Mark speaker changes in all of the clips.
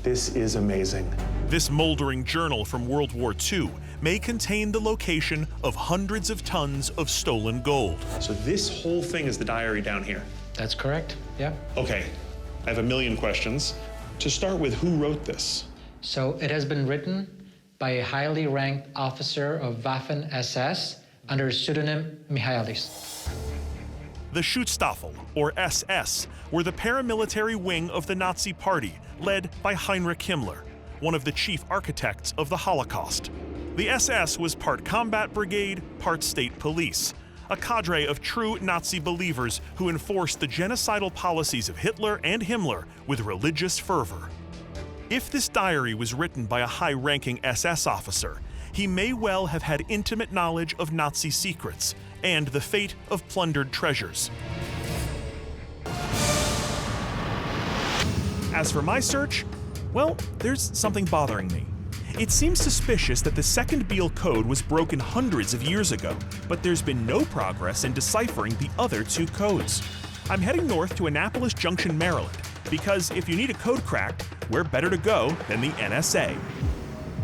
Speaker 1: This is amazing.
Speaker 2: This moldering journal from World War II may contain the location of hundreds of tons of stolen gold.
Speaker 1: So this whole thing is the diary down here?
Speaker 3: That's correct, yeah.
Speaker 1: Okay, I have a million questions. To start with, who wrote this?
Speaker 3: So it has been written by a highly ranked officer of Waffen SS under pseudonym Michaelis.
Speaker 2: The Schutzstaffel, or SS, were the paramilitary wing of the Nazi Party, led by Heinrich Himmler, one of the chief architects of the Holocaust. The SS was part combat brigade, part state police, a cadre of true Nazi believers who enforced the genocidal policies of Hitler and Himmler with religious fervor. If this diary was written by a high-ranking SS officer, he may well have had intimate knowledge of Nazi secrets and the fate of plundered treasures. As for my search, well, there's something bothering me. It seems suspicious that the second Beale code was broken hundreds of years ago, but there's been no progress in deciphering the other two codes. I'm heading north to Annapolis Junction, Maryland, because if you need a code cracked, where better to go than the NSA?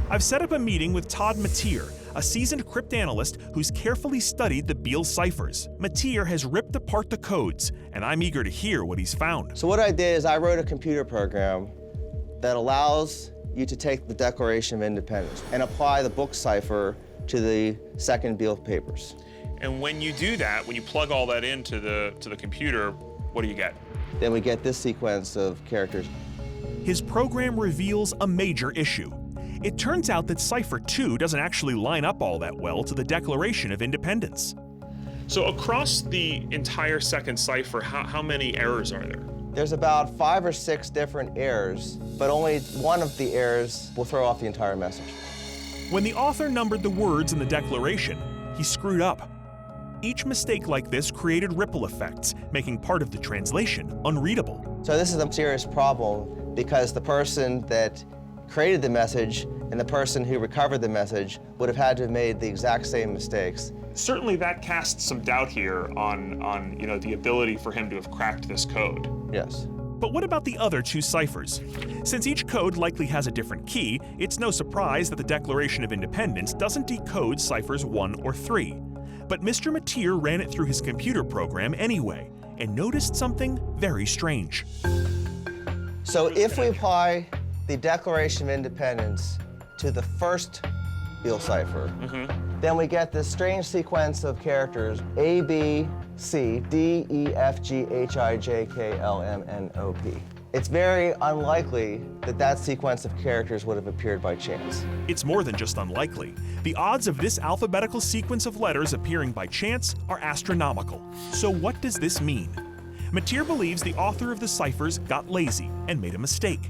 Speaker 2: I've set up a meeting with Todd Mateer, a seasoned cryptanalyst who's carefully studied the Beale ciphers. Mateer has ripped apart the codes, and I'm eager to hear what he's found.
Speaker 4: So what I did is I wrote a computer program that allows you to take the Declaration of Independence and apply the book cipher to the second Beale papers.
Speaker 5: And when you do that, when you plug all that into the computer, what do you get?
Speaker 4: Then we get this sequence of characters.
Speaker 2: His program reveals a major issue. It turns out that Cipher 2 doesn't actually line up all that well to the Declaration of Independence.
Speaker 5: So across the entire second cipher, how many errors are there?
Speaker 4: There's about 5 or 6 different errors, but only one of the errors will throw off the entire message.
Speaker 2: When the author numbered the words in the Declaration, he screwed up. Each mistake like this created ripple effects, making part of the translation unreadable.
Speaker 4: So this is a serious problem because the person that created the message and the person who recovered the message would have had to have made the exact same mistakes.
Speaker 5: Certainly that casts some doubt here on the ability for him to have cracked this code.
Speaker 4: Yes.
Speaker 2: But what about the other two ciphers? Since each code likely has a different key, it's no surprise that the Declaration of Independence doesn't decode ciphers 1 or 3. But Mr. Mateer ran it through his computer program anyway, and noticed something very strange.
Speaker 4: So if we apply the Declaration of Independence to the first Beale cipher, then we get this strange sequence of characters A, B, C, D, E, F, G, H, I, J, K, L, M, N, O, P. It's very unlikely that that sequence of characters would have appeared by chance.
Speaker 2: It's more than just unlikely. The odds of this alphabetical sequence of letters appearing by chance are astronomical. So what does this mean? Mateer believes the author of the ciphers got lazy and made a mistake.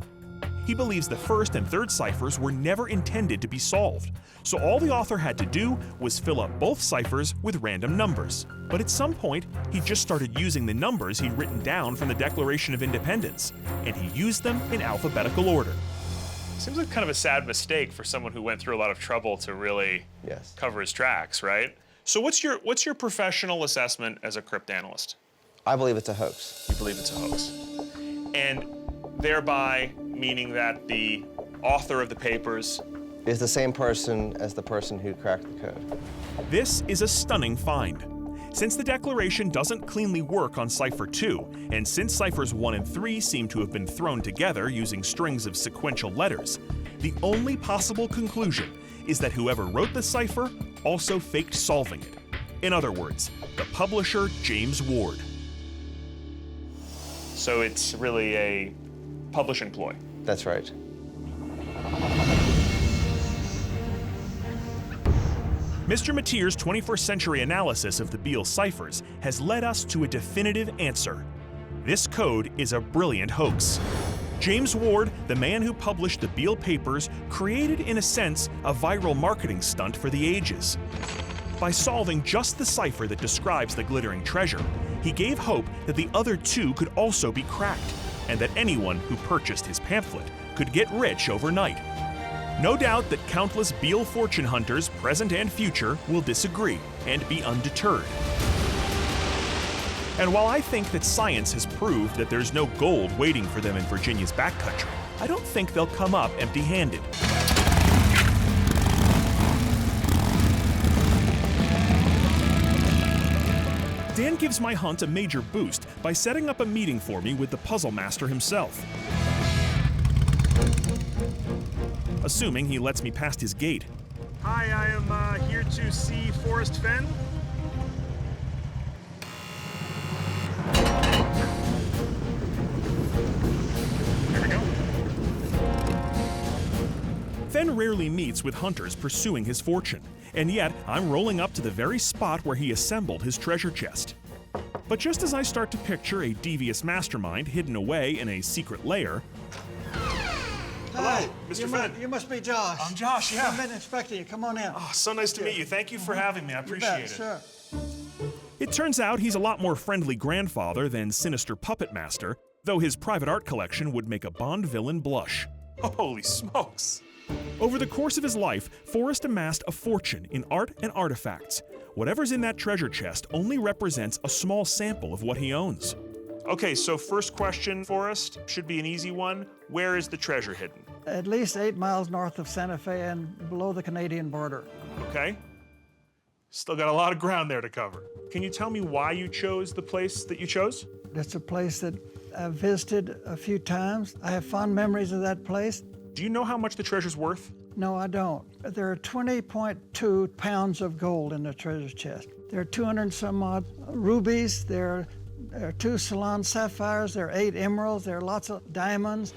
Speaker 2: He believes the first and third ciphers were never intended to be solved, so all the author had to do was fill up both ciphers with random numbers. But at some point, he just started using the numbers he'd written down from the Declaration of Independence, and he used them in alphabetical order.
Speaker 5: Seems like kind of a sad mistake for someone who went through a lot of trouble to really cover his tracks, right? So what's your professional assessment as a cryptanalyst?
Speaker 4: I believe it's a hoax.
Speaker 5: You believe it's a hoax. And thereby meaning that the author of the papers
Speaker 4: is the same person as the person who cracked the code.
Speaker 2: This is a stunning find. Since the Declaration doesn't cleanly work on Cipher 2, and since ciphers 1 and 3 seem to have been thrown together using strings of sequential letters, the only possible conclusion is that whoever wrote the cipher also faked solving it. In other words, the publisher James Ward.
Speaker 5: So it's really a publishing ploy.
Speaker 4: That's right.
Speaker 2: Mr. Mateer's 21st century analysis of the Beale ciphers has led us to a definitive answer. This code is a brilliant hoax. James Ward, the man who published the Beale papers, created, in a sense, a viral marketing stunt for the ages. By solving just the cipher that describes the glittering treasure, he gave hope that the other two could also be cracked, and that anyone who purchased his pamphlet could get rich overnight. No doubt that countless Beale fortune hunters, present and future, will disagree and be undeterred. And while I think that science has proved that there's no gold waiting for them in Virginia's backcountry, I don't think they'll come up empty-handed. Dan gives my hunt a major boost by setting up a meeting for me with the puzzle master himself. Assuming he lets me past his gate.
Speaker 5: Hi, I am here to see Forrest Fenn. There we go.
Speaker 2: Fenn rarely meets with hunters pursuing his fortune, and yet I'm rolling up to the very spot where he assembled his treasure chest. But just as I start to picture a devious mastermind hidden away in a secret lair,
Speaker 5: Hello, Mr. Fenn.
Speaker 6: You must be Josh.
Speaker 5: I'm Josh, yeah.
Speaker 6: I've been expecting you. Come on in.
Speaker 5: Oh, so nice to meet you. Thank you for having me. I appreciate it.
Speaker 6: Sure.
Speaker 2: it turns out he's a lot more friendly grandfather than sinister puppet master, though his private art collection would make a Bond villain blush.
Speaker 5: Holy smokes.
Speaker 2: Over the course of his life, Forrest amassed a fortune in art and artifacts. Whatever's in that treasure chest only represents a small sample of what he owns.
Speaker 5: Okay, so first question, Forrest, should be an easy one. Where is the treasure hidden?
Speaker 6: At least 8 miles north of Santa Fe and below the Canadian border.
Speaker 5: Okay. Still got a lot of ground there to cover. Can you tell me why you chose the place that you chose?
Speaker 6: It's a place that I've visited a few times. I have fond memories of that place.
Speaker 5: Do you know how much the treasure's worth?
Speaker 6: No, I don't. There are 20.2 pounds of gold in the treasure chest. There are 200 and some odd rubies. There are 2 Ceylon sapphires. There are 8 emeralds. There are lots of diamonds.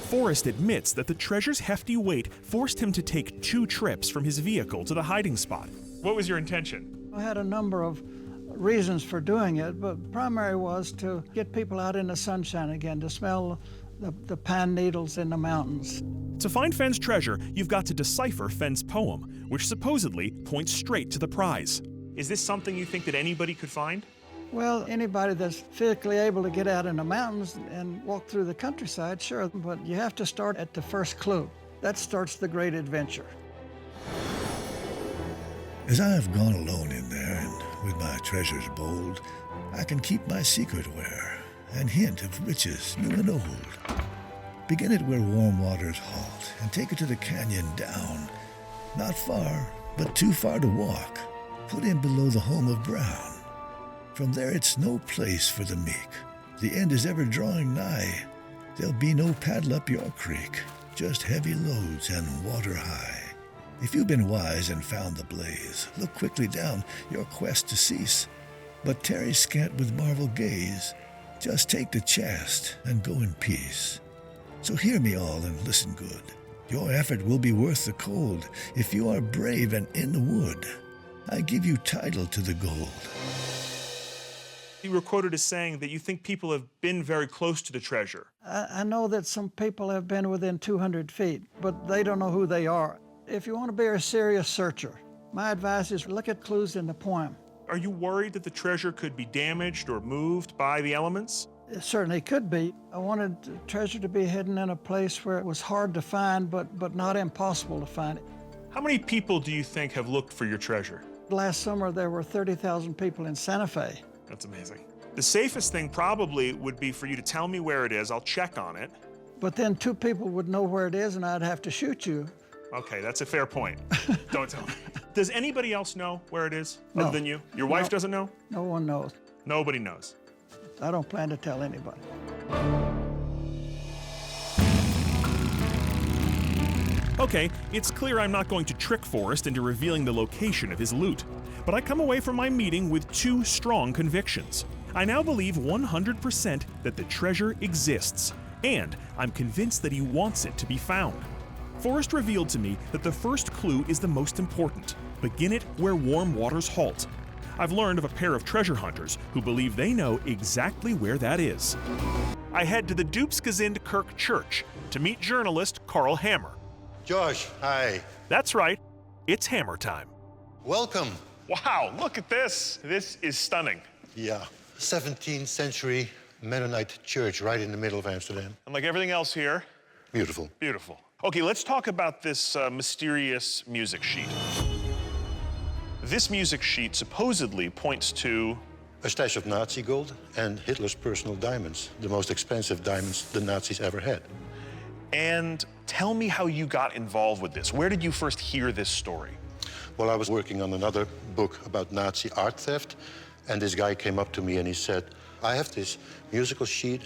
Speaker 2: Forrest admits that the treasure's hefty weight forced him to take 2 trips from his vehicle to the hiding spot.
Speaker 5: What was your intention?
Speaker 6: I had a number of reasons for doing it, but primary was to get people out in the sunshine again, to smell the pine needles in the mountains.
Speaker 2: To find Fenn's treasure, you've got to decipher Fenn's poem, which supposedly points straight to the prize.
Speaker 5: Is this something you think that anybody could find?
Speaker 6: Well, anybody that's physically able to get out in the mountains and walk through the countryside, sure, but you have to start at the first clue. That starts the great adventure.
Speaker 7: As I have gone alone in there, and with my treasures bold, I can keep my secret where, and hint of riches new and old. Begin it where warm waters halt, and take it to the canyon down. Not far, but too far to walk. Put in below the home of Brown. From there it's no place for the meek. The end is ever drawing nigh. There'll be no paddle up your creek, just heavy loads and water high. If you've been wise and found the blaze, look quickly down, your quest to cease. But tarry scant with marvel gaze, just take the chest and go in peace. So hear me all and listen good. Your effort will be worth the cold if you are brave and in the wood. I give you title to the gold.
Speaker 5: You were quoted as saying that you think people have been very close to the treasure.
Speaker 6: I know that some people have been within 200 feet, but they don't know who they are. If you want to be a serious searcher, my advice is look at clues in the poem.
Speaker 5: Are you worried that the treasure could be damaged or moved by the elements?
Speaker 6: It certainly could be. I wanted the treasure to be hidden in a place where it was hard to find, but not impossible to find it.
Speaker 5: How many people do you think have looked for your treasure?
Speaker 6: Last summer, there were 30,000 people in Santa Fe.
Speaker 5: That's amazing. The safest thing probably would be for you to tell me where it is. I'll check on it.
Speaker 6: But then 2 people would know where it is, and I'd have to shoot you.
Speaker 5: Okay, that's a fair point. Don't tell me. Does anybody else know where it is
Speaker 6: No.
Speaker 5: other than you? Your wife doesn't know?
Speaker 6: No one knows.
Speaker 5: Nobody knows.
Speaker 6: I don't plan to tell anybody.
Speaker 2: Okay, it's clear I'm not going to trick Forrest into revealing the location of his loot, but I come away from my meeting with 2 strong convictions. I now believe 100% that the treasure exists, and I'm convinced that he wants it to be found. Forrest revealed to me that the first clue is the most important. Begin it where warm waters halt. I've learned of a pair of treasure hunters who believe they know exactly where that is. I head to the Dupsgezind Kirk Church to meet journalist Carl Hammer.
Speaker 8: Josh, hi.
Speaker 2: That's right, it's Hammer time.
Speaker 8: Welcome.
Speaker 5: Wow, look at this. This is stunning.
Speaker 8: Yeah, 17th century Mennonite church right in the middle of Amsterdam.
Speaker 5: And like everything else here,
Speaker 8: Beautiful.
Speaker 5: beautiful. Okay, let's talk about this mysterious music sheet. This music sheet supposedly points to...
Speaker 8: A stash of Nazi gold and Hitler's personal diamonds, the most expensive diamonds the Nazis ever had.
Speaker 5: And tell me how you got involved with this. Where did you first hear this story?
Speaker 8: Well, I was working on another book about Nazi art theft, and this guy came up to me and he said, I have this musical sheet,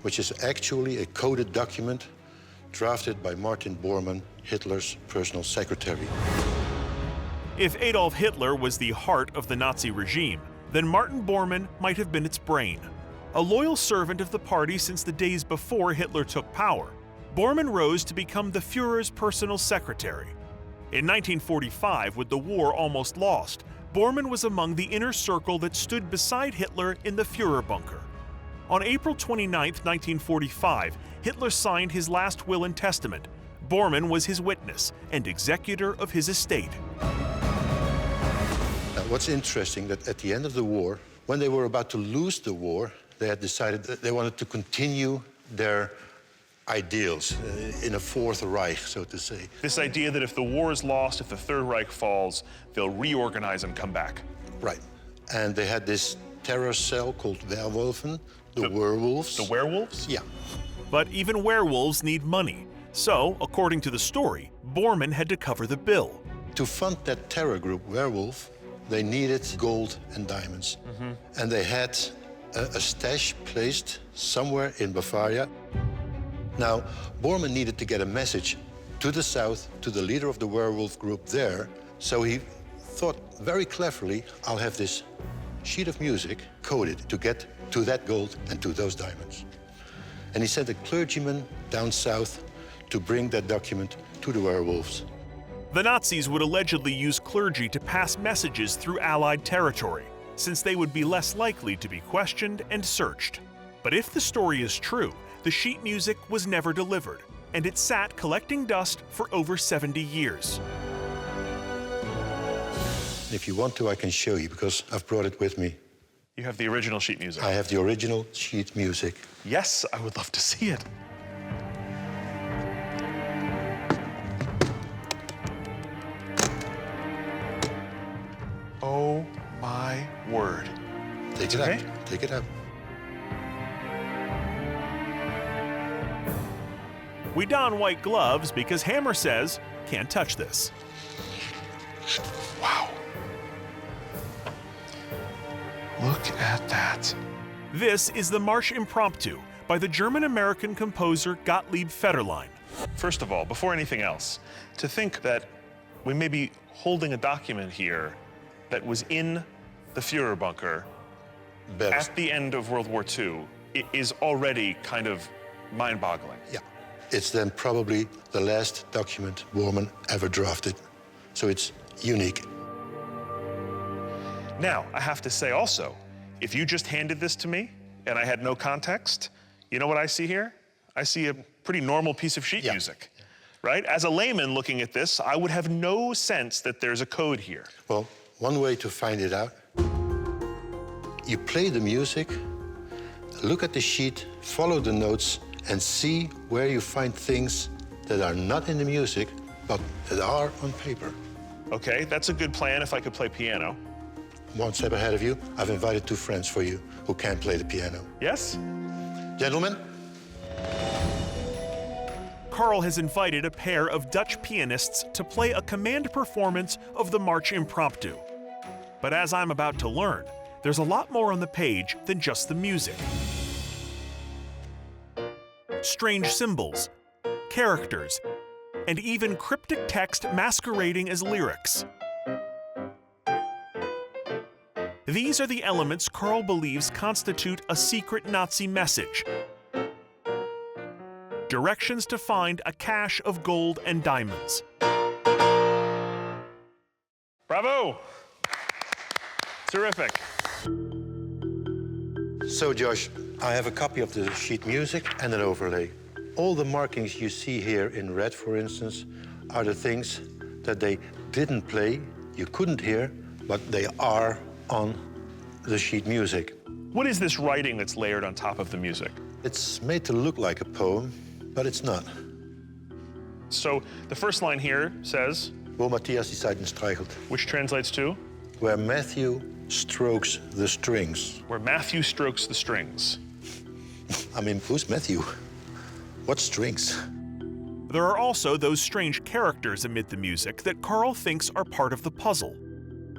Speaker 8: which is actually a coded document drafted by Martin Bormann, Hitler's personal secretary.
Speaker 2: If Adolf Hitler was the heart of the Nazi regime, then Martin Bormann might have been its brain. A loyal servant of the party since the days before Hitler took power, Bormann rose to become the Führer's personal secretary. In 1945, with the war almost lost, Bormann was among the inner circle that stood beside Hitler in the Führer bunker. On April 29, 1945, Hitler signed his last will and testament. Bormann was his witness and executor of his estate.
Speaker 8: Now, what's interesting that at the end of the war, when they were about to lose the war, they had decided that they wanted to continue their ideals in a Fourth Reich, so to say.
Speaker 5: This idea that if the war is lost, if the Third Reich falls, they'll reorganize and come back.
Speaker 8: Right. And they had this terror cell called Werwolfen, the werewolves.
Speaker 5: The werewolves?
Speaker 8: Yeah.
Speaker 2: But even werewolves need money. So, according to the story, Bormann had to cover the bill.
Speaker 8: To fund that terror group, Werewolf, they needed gold and diamonds. And they had a stash placed somewhere in Bavaria. Now, Bormann needed to get a message to the south, to the leader of the werewolf group there. So he thought very cleverly, I'll have this sheet of music coded to get to that gold and to those diamonds. And he sent a clergyman down south to bring that document to the werewolves.
Speaker 2: The Nazis would allegedly use clergy to pass messages through Allied territory, since they would be less likely to be questioned and searched. But if the story is true, the sheet music was never delivered, and it sat collecting dust for over 70 years.
Speaker 8: If you want to, I can show you, because I've brought it with me.
Speaker 5: You have the original sheet music.
Speaker 8: I have the original sheet music.
Speaker 5: Yes, I would love to see it. Oh my word.
Speaker 8: Take it out. Take it out.
Speaker 2: We don white gloves because Hammer says, can't touch this.
Speaker 5: Wow. Look at that.
Speaker 2: This is the March Impromptu by the German-American composer Gottlieb Federlein.
Speaker 5: First of all, before anything else, to think that we may be holding a document here that was in the Führer bunker at the end of World War II is already kind of mind-boggling.
Speaker 8: Yeah. It's then probably the last document Bormann ever drafted. So it's unique.
Speaker 5: Now, I have to say also, if you just handed this to me and I had no context, you know what I see here? I see a pretty normal piece of sheet music, right? As a layman looking at this, I would have no sense that there's a code here.
Speaker 8: Well, one way to find it out, you play the music, look at the sheet, follow the notes, and see where you find things that are not in the music, but that are on paper.
Speaker 5: Okay, that's a good plan if I could play piano.
Speaker 8: One step ahead of you, I've invited two friends for you who can play the piano.
Speaker 5: Yes?
Speaker 8: Gentlemen?
Speaker 2: Carl has invited a pair of Dutch pianists to play a command performance of the March Impromptu. But as I'm about to learn, there's a lot more on the page than just the music. Strange symbols, characters, and even cryptic text masquerading as lyrics. These are the elements Carl believes constitute a secret Nazi message. Directions to find a cache of gold and diamonds.
Speaker 5: Bravo! Terrific.
Speaker 8: So, Josh, I have a copy of the sheet music and an overlay. All the markings you see here in red, for instance, are the things that they didn't play, you couldn't hear, but they are on the sheet music.
Speaker 5: What is this writing that's layered on top of the music?
Speaker 8: It's made to look like a poem, but it's not.
Speaker 5: So the first line here says,
Speaker 8: Wo Matthias die Saiten streichelt.
Speaker 5: Which translates to?
Speaker 8: Where Matthew strokes the strings.
Speaker 5: Where Matthew strokes the strings.
Speaker 8: I mean, who's Matthew? What strings?
Speaker 2: There are also those strange characters amid the music that Carl thinks are part of the puzzle.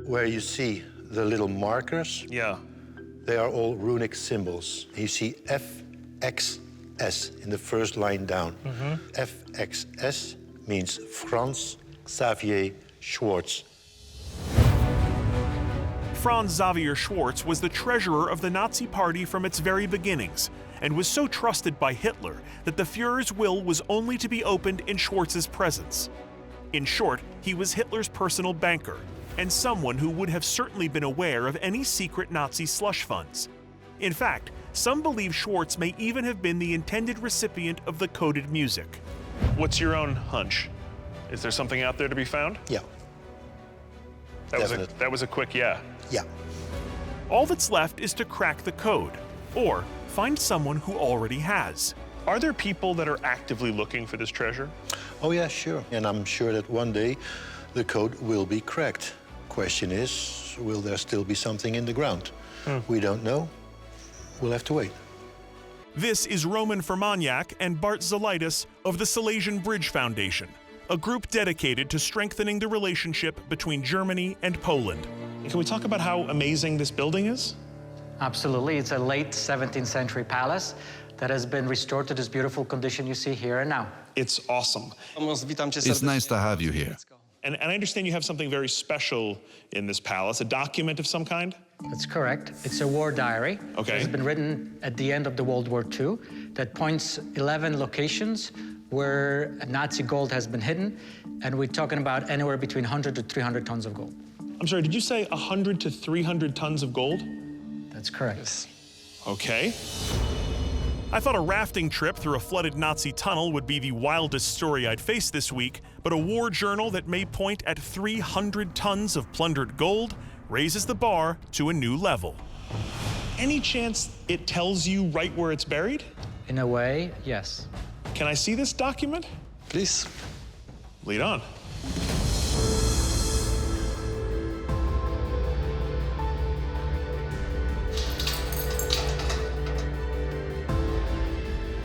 Speaker 8: Where you see the little markers,
Speaker 5: Yeah.
Speaker 8: they are all runic symbols. You see FXS in the first line down. FXS means Franz Xavier Schwartz.
Speaker 2: Franz Xavier Schwartz was the treasurer of the Nazi Party from its very beginnings, and was so trusted by Hitler that the Führer's will was only to be opened in Schwartz's presence. In short, he was Hitler's personal banker, and someone who would have certainly been aware of any secret Nazi slush funds. In fact, some believe Schwartz may even have been the intended recipient of the coded music.
Speaker 5: What's your own hunch? Is there something out there to be found?
Speaker 8: Yeah, Definite.
Speaker 5: That was a quick yeah.
Speaker 8: yeah.
Speaker 2: All that's left is to crack the code, or find someone who already has.
Speaker 5: Are there people that are actively looking for this treasure?
Speaker 8: Oh yeah, sure. And I'm sure that one day the code will be cracked. Question is, will there still be something in the ground? We don't know. We'll have to wait.
Speaker 2: This is Roman Fermaniak and Bart Zalaitis of the Silesian Bridge Foundation, a group dedicated to strengthening the relationship between Germany and Poland.
Speaker 1: Can we talk about how amazing this building is?
Speaker 3: Absolutely. It's a late 17th century palace that has been restored to this beautiful condition you see here and now.
Speaker 1: It's awesome.
Speaker 9: It's nice to have you here.
Speaker 1: And I understand you have something very special in this palace, a document of some kind?
Speaker 3: That's correct. It's a war diary.
Speaker 1: Okay.
Speaker 3: It's been written at the end of the World War II that points 11 locations where Nazi gold has been hidden, and we're talking about anywhere between 100 to 300 tons of gold.
Speaker 1: I'm sorry, did you say 100 to 300 tons of gold?
Speaker 3: That's correct.
Speaker 1: Okay.
Speaker 2: I thought a rafting trip through a flooded Nazi tunnel would be the wildest story I'd face this week, but a war journal that may point at 300 tons of plundered gold raises the bar to a new level.
Speaker 1: Any chance it tells you right where it's buried?
Speaker 3: In a way, yes.
Speaker 1: Can I see this document?
Speaker 9: Please.
Speaker 1: Lead on.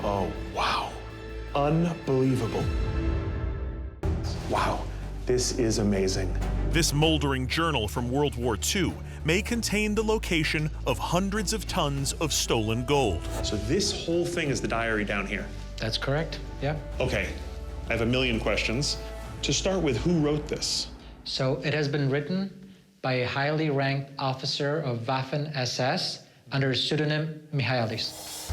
Speaker 1: Oh, wow. Unbelievable. Wow, this is amazing.
Speaker 2: This moldering journal from World War II may contain the location of hundreds of tons of stolen gold.
Speaker 1: So this whole thing is the diary down here.
Speaker 3: That's correct, yeah.
Speaker 1: Okay, I have a million questions. To start with, who wrote this?
Speaker 3: So it has been written by a highly ranked officer of Waffen SS under pseudonym Michaelis.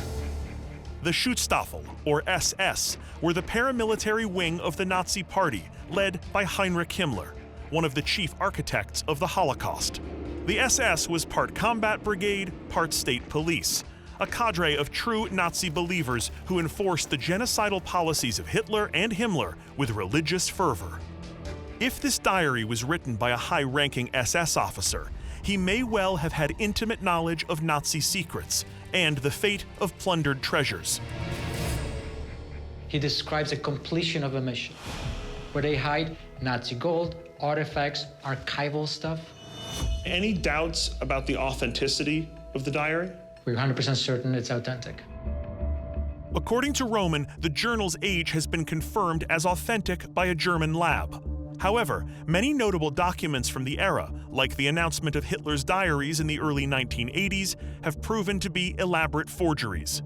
Speaker 2: The Schutzstaffel, or SS, were the paramilitary wing of the Nazi Party, led by Heinrich Himmler, one of the chief architects of the Holocaust. The SS was part combat brigade, part state police, a cadre of true Nazi believers who enforced the genocidal policies of Hitler and Himmler with religious fervor. If this diary was written by a high-ranking SS officer, he may well have had intimate knowledge of Nazi secrets and the fate of plundered treasures.
Speaker 3: He describes a completion of a mission where they hide Nazi gold, artifacts, archival stuff.
Speaker 1: Any doubts about the authenticity of the diary?
Speaker 3: We're 100% certain it's authentic.
Speaker 2: According to Roman, the journal's age has been confirmed as authentic by a German lab. However, many notable documents from the era, like the announcement of Hitler's diaries in the early 1980s, have proven to be elaborate forgeries.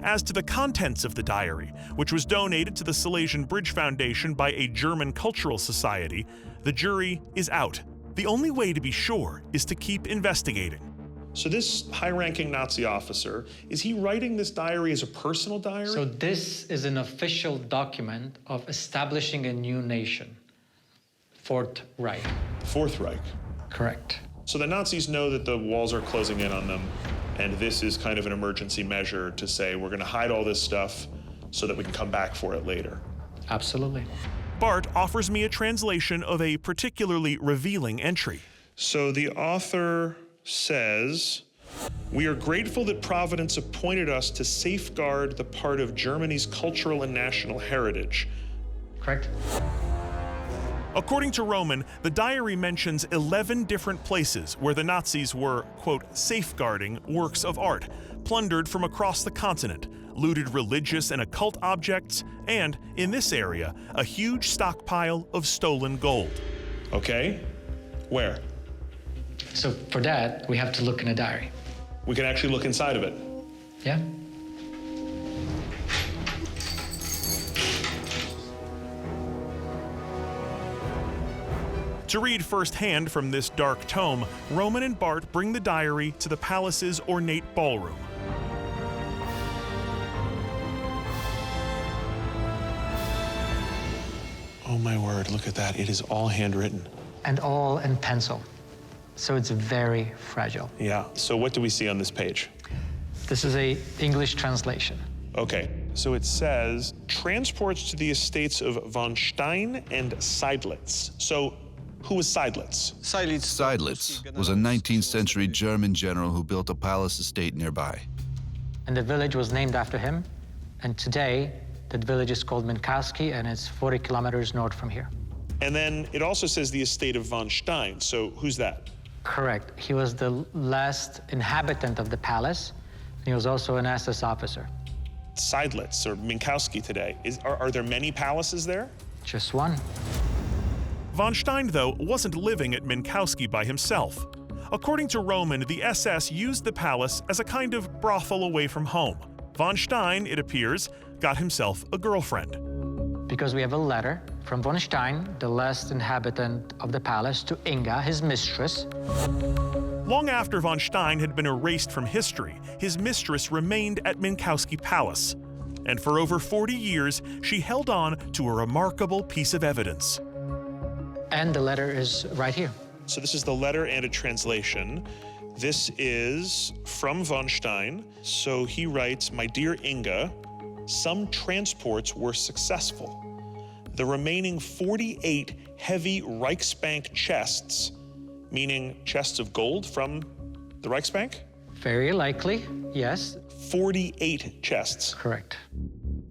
Speaker 2: As to the contents of the diary, which was donated to the Silesian Bridge Foundation by a German cultural society, the jury is out. The only way to be sure is to keep investigating.
Speaker 1: So this high-ranking Nazi officer, is he writing this diary as a personal diary?
Speaker 3: So this is an official document of establishing a new nation. Fourth Reich.
Speaker 1: Fourth Reich.
Speaker 3: Correct.
Speaker 1: So the Nazis know that the walls are closing in on them, and this is kind of an emergency measure to say, we're going to hide all this stuff so that we can come back for it later.
Speaker 3: Absolutely.
Speaker 2: Bart offers me a translation of a particularly revealing entry.
Speaker 1: So the author says, "We are grateful that Providence appointed us to safeguard the part of Germany's cultural and national heritage."
Speaker 3: Correct?
Speaker 2: According to Roman, the diary mentions 11 different places where the Nazis were, quote, safeguarding works of art plundered from across the continent, looted religious and occult objects, and, in this area, a huge stockpile of stolen gold.
Speaker 1: Okay, where?
Speaker 3: So for that, we have to look in a diary.
Speaker 1: We can actually look inside of it.
Speaker 3: Yeah?
Speaker 2: To read firsthand from this dark tome, Roman and Bart bring the diary to the palace's ornate ballroom.
Speaker 1: Oh my word, look at that. It is all handwritten.
Speaker 3: And all in pencil. So it's very fragile.
Speaker 1: Yeah, so what do we see on this page?
Speaker 3: This is an English translation.
Speaker 1: Okay, so it says, transports to the estates of von Stein and Seidlitz. So who was Seidlitz?
Speaker 9: Seidlitz was a 19th century German general who built a palace estate nearby.
Speaker 3: And the village was named after him. And today, that village is called Minkowski, and it's 40 kilometers north from here.
Speaker 1: And then it also says the estate of von Stein. So who's that?
Speaker 3: Correct. He was the last inhabitant of the palace. He was also an SS officer.
Speaker 1: Seidlitz or Minkowski today. Are there many palaces there?
Speaker 3: Just one.
Speaker 2: Von Stein, though, wasn't living at Minkowski by himself. According to Roman, the SS used the palace as a kind of brothel away from home. Von Stein, it appears, got himself a girlfriend.
Speaker 3: Because we have a letter from von Stein, the last inhabitant of the palace, to Inga, his mistress.
Speaker 2: Long after von Stein had been erased from history, his mistress remained at Minkowski Palace. And for over 40 years, she held on to a remarkable piece of evidence.
Speaker 3: And the letter is right here.
Speaker 1: So this is the letter and a translation. This is from von Stein. So he writes, "My dear Inga, some transports were successful. The remaining 48 heavy Reichsbank chests," meaning chests of gold from the Reichsbank?
Speaker 3: Very likely, yes.
Speaker 1: 48 chests.
Speaker 3: Correct.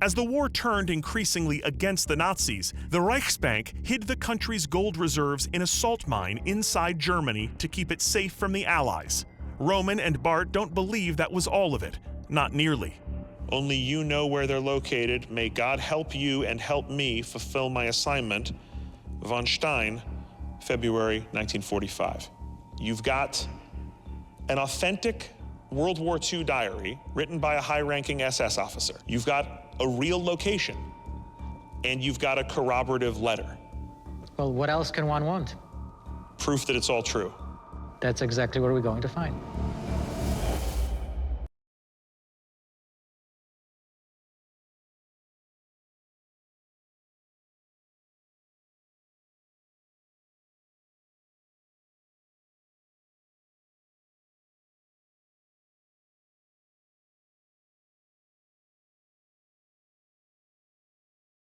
Speaker 2: As the war turned increasingly against the Nazis, the Reichsbank hid the country's gold reserves in a salt mine inside Germany to keep it safe from the Allies. Roman and Bart don't believe that was all of it. Not nearly.
Speaker 1: Only you know where they're located. May God help you and help me fulfill my assignment. Von Stein, February 1945. You've got an authentic World War II diary written by a high-ranking SS officer. You've got a real location, and you've got a corroborative letter.
Speaker 3: Well, what else can one want?
Speaker 1: Proof that it's all true.
Speaker 3: That's exactly what we're going to find.